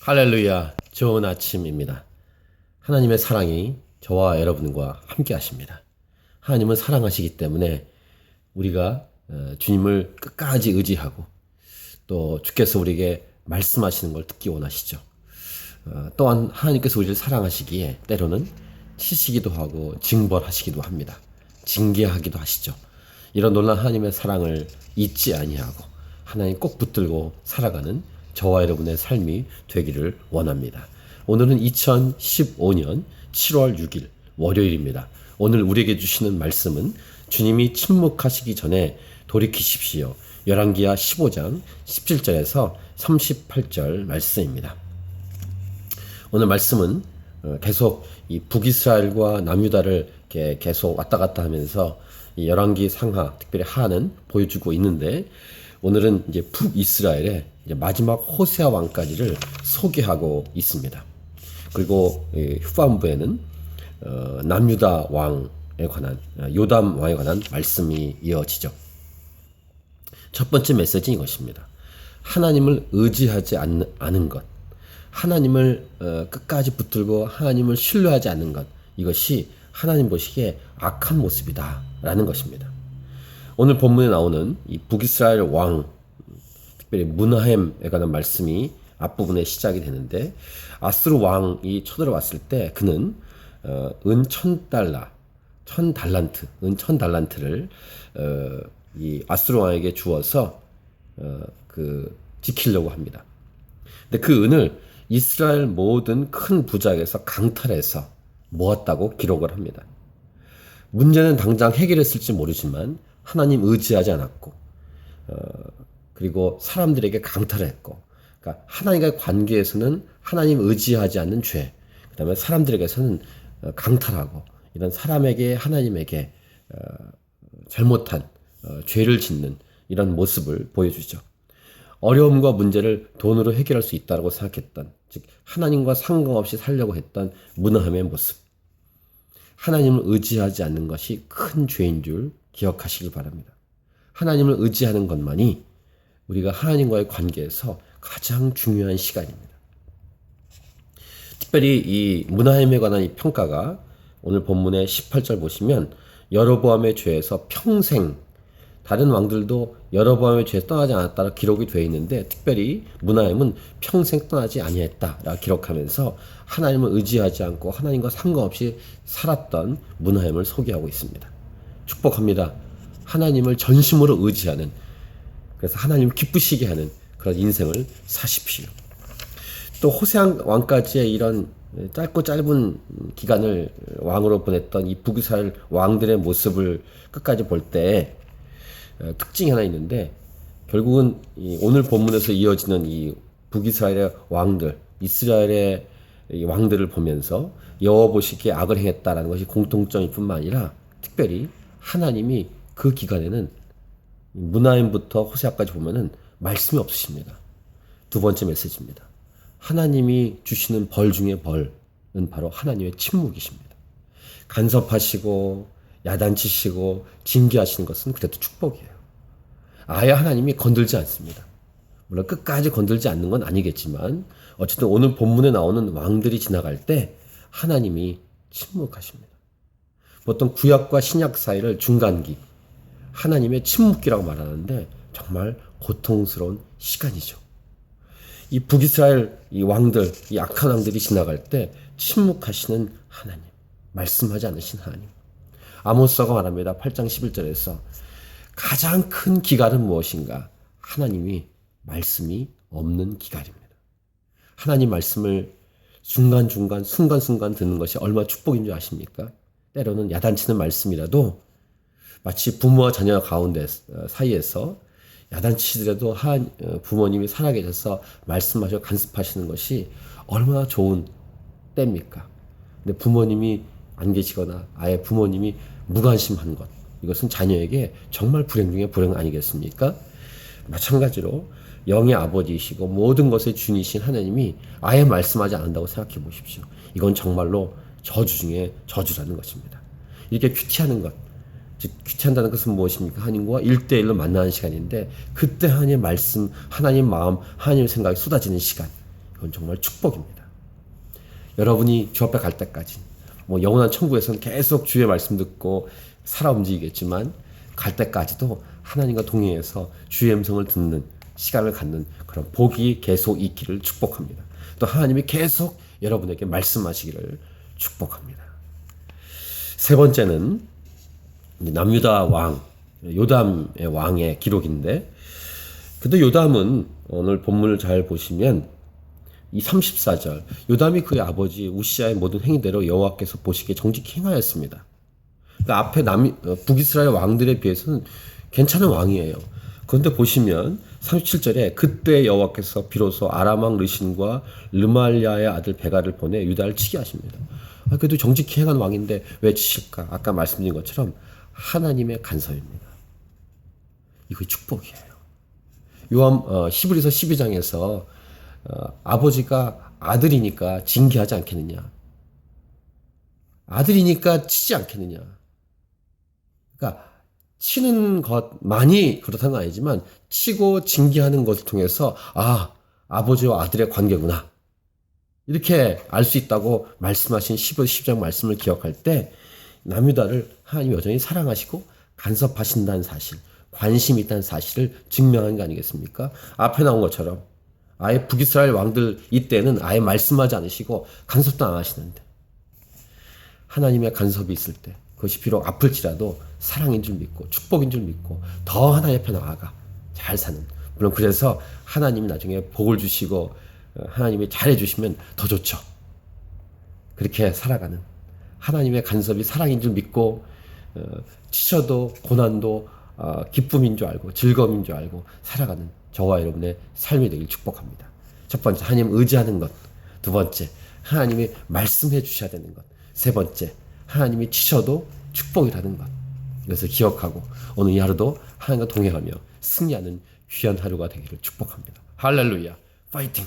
할렐루야, 좋은 아침입니다. 하나님의 사랑이 저와 여러분과 함께 하십니다. 하나님은 사랑하시기 때문에 우리가 주님을 끝까지 의지하고 또 주께서 우리에게 말씀하시는 걸 듣기 원하시죠. 또한 하나님께서 우리를 사랑하시기에 때로는 치시기도 하고 징벌하시기도 합니다. 징계하기도 하시죠. 이런 놀라운 하나님의 사랑을 잊지 아니하고 하나님 꼭 붙들고 살아가는 저와 여러분의 삶이 되기를 원합니다. 오늘은 2015년 7월 6일 월요일입니다. 오늘 우리에게 주시는 말씀은 주님이 침묵하시기 전에 돌이키십시오. 열왕기하 15장 17절에서 38절 말씀입니다. 오늘 말씀은 계속 이 북이스라엘과 남유다를 계속 왔다 갔다 하면서 이 열왕기 상하, 특별히 하는 보여주고 있는데 오늘은 이제 북이스라엘의 이제 마지막 호세아 왕까지를 소개하고 있습니다. 그리고 후반부에는 남유다 왕에 관한 요담 왕에 관한 말씀이 이어지죠. 첫 번째 메시지는 이것입니다. 하나님을 의지하지 않은 것, 하나님을 끝까지 붙들고 하나님을 신뢰하지 않는 것, 이것이 하나님 보시기에 악한 모습이다 라는 것입니다. 오늘 본문에 나오는 이 북이스라엘 왕, 특별히 무나헴에 관한 말씀이 앞부분에 시작이 되는데 아수르 왕이 쳐들어왔을 때 그는 은 1000달러, 1000달란트, 은 1000달란트를 이 아수르 왕에게 주어서 지키려고 합니다. 근데 그 은을 이스라엘 모든 큰 부자에게서 강탈해서 모았다고 기록을 합니다. 문제는 당장 해결했을지 모르지만 하나님 의지하지 않았고 그리고 사람들에게 강탈을 했고, 그러니까 하나님과의 관계에서는 하나님 의지하지 않는 죄, 그 다음에 사람들에게서는 강탈하고 이런 사람에게 하나님에게 잘못한 죄를 짓는 이런 모습을 보여주죠. 어려움과 문제를 돈으로 해결할 수 있다고 생각했던, 즉 하나님과 상관없이 살려고 했던 무나함의 모습, 하나님을 의지하지 않는 것이 큰 죄인 줄 기억하시기 바랍니다. 하나님을 의지하는 것만이 우리가 하나님과의 관계에서 가장 중요한 시간입니다. 특별히 이 무나헴에 관한 이 평가가 오늘 본문의 18절 보시면 여로보암의 죄에서 평생, 다른 왕들도 여로보암의 죄에서 떠나지 않았다라 기록이 되어 있는데 특별히 무나헴은 평생 떠나지 아니했다라 기록하면서 하나님을 의지하지 않고 하나님과 상관없이 살았던 무나헴을 소개하고 있습니다. 축복합니다. 하나님을 전심으로 의지하는, 그래서 하나님을 기쁘시게 하는 그런 인생을 사십시오. 또 호세아 왕까지의 이런 짧고 짧은 기간을 왕으로 보냈던 이 북이스라엘 왕들의 모습을 끝까지 볼 때 특징이 하나 있는데, 결국은 오늘 본문에서 이어지는 이 북이스라엘의 왕들, 이스라엘의 왕들을 보면서 여호와 보시기에 악을 행했다라는 것이 공통점일 뿐만 아니라 특별히 하나님이 그 기간에는 무나헴부터 호세아까지 보면은 말씀이 없으십니다. 두 번째 메시지입니다. 하나님이 주시는 벌 중에 벌은 바로 하나님의 침묵이십니다. 간섭하시고 야단치시고 징계하시는 것은 그래도 축복이에요. 아예 하나님이 건들지 않습니다. 물론 끝까지 건들지 않는 건 아니겠지만 어쨌든 오늘 본문에 나오는 왕들이 지나갈 때 하나님이 침묵하십니다. 보통 구약과 신약 사이를 중간기, 하나님의 침묵기라고 말하는데 정말 고통스러운 시간이죠. 이 북이스라엘 이 왕들, 이 악한 왕들이 지나갈 때 침묵하시는 하나님, 말씀하지 않으신 하나님. 아모스가 말합니다. 8장 11절에서 가장 큰 기갈은 무엇인가? 하나님이 말씀이 없는 기갈입니다. 하나님 말씀을 중간중간 순간순간 듣는 것이 얼마나 축복인 줄 아십니까? 때로는 야단치는 말씀이라도 마치 부모와 자녀 가운데 사이에서 야단치시더라도 부모님이 살아계셔서 말씀하셔 간섭하시는 것이 얼마나 좋은 때입니까? 근데 부모님이 안 계시거나 아예 부모님이 무관심한 것, 이것은 자녀에게 정말 불행 중에 불행 아니겠습니까? 마찬가지로 영의 아버지이시고 모든 것의 주인이신 하나님이 아예 말씀하지 않는다고 생각해 보십시오. 이건 정말로 저주 중에 저주라는 것입니다. 이렇게 큐티하는 것, 즉 큐티한다는 것은 무엇입니까? 하나님과 1대1로 만나는 시간인데 그때 하나님의 말씀, 하나님 마음, 하나님의 생각이 쏟아지는 시간, 그건 정말 축복입니다. 여러분이 주 앞에 갈 때까지 뭐 영원한 천국에서는 계속 주의 말씀 듣고 살아 움직이겠지만 갈 때까지도 하나님과 동행해서 주의 음성을 듣는 시간을 갖는 그런 복이 계속 있기를 축복합니다. 또 하나님이 계속 여러분에게 말씀하시기를 축복합니다. 세 번째는 남유다 왕 요담의 왕의 기록인데, 근데 요담은 오늘 본문을 잘 보시면 이 34절 요담이 그의 아버지 우시아의 모든 행위대로 여호와께서 보시기에 정직히 행하였습니다. 그러니까 앞에 북이스라엘 왕들에 비해서는 괜찮은 왕이에요. 그런데 보시면 37절에 그때 여호와께서 비로소 아람 왕 르신과 르말야의 아들 베가를 보내 유다를 치게 하십니다. 그래도 정직히 행한 왕인데 왜 치실까? 아까 말씀드린 것처럼 하나님의 간섭입니다. 이거 축복이에요. 히브리서 12장에서 아버지가 아들이니까 징계하지 않겠느냐, 아들이니까 치지 않겠느냐. 그러니까 치는 것만이 그렇다는 건 아니지만 치고 징계하는 것을 통해서 아버지와 아들의 관계구나, 이렇게 알 수 있다고 말씀하신 12장 말씀을 기억할 때 남유다를 하나님 여전히 사랑하시고 간섭하신다는 사실, 관심이 있다는 사실을 증명한 게 아니겠습니까? 앞에 나온 것처럼 아예 북이스라엘 왕들 이때는 아예 말씀하지 않으시고 간섭도 안 하시는데, 하나님의 간섭이 있을 때 그것이 비록 아플지라도 사랑인 줄 믿고 축복인 줄 믿고 더 하나님 옆에 나아가 잘 사는, 물론 그래서 하나님이 나중에 복을 주시고 하나님이 잘해주시면 더 좋죠. 그렇게 살아가는, 하나님의 간섭이 사랑인 줄 믿고 치셔도 고난도 기쁨인 줄 알고 즐거움인 줄 알고 살아가는 저와 여러분의 삶이 되길 축복합니다. 첫 번째, 하나님 의지하는 것. 두 번째, 하나님이 말씀해 주셔야 되는 것. 세 번째, 하나님이 치셔도 축복이라는 것. 이것을 기억하고 오늘 이 하루도 하나님과 동행하며 승리하는 귀한 하루가 되기를 축복합니다. 할렐루야, 파이팅!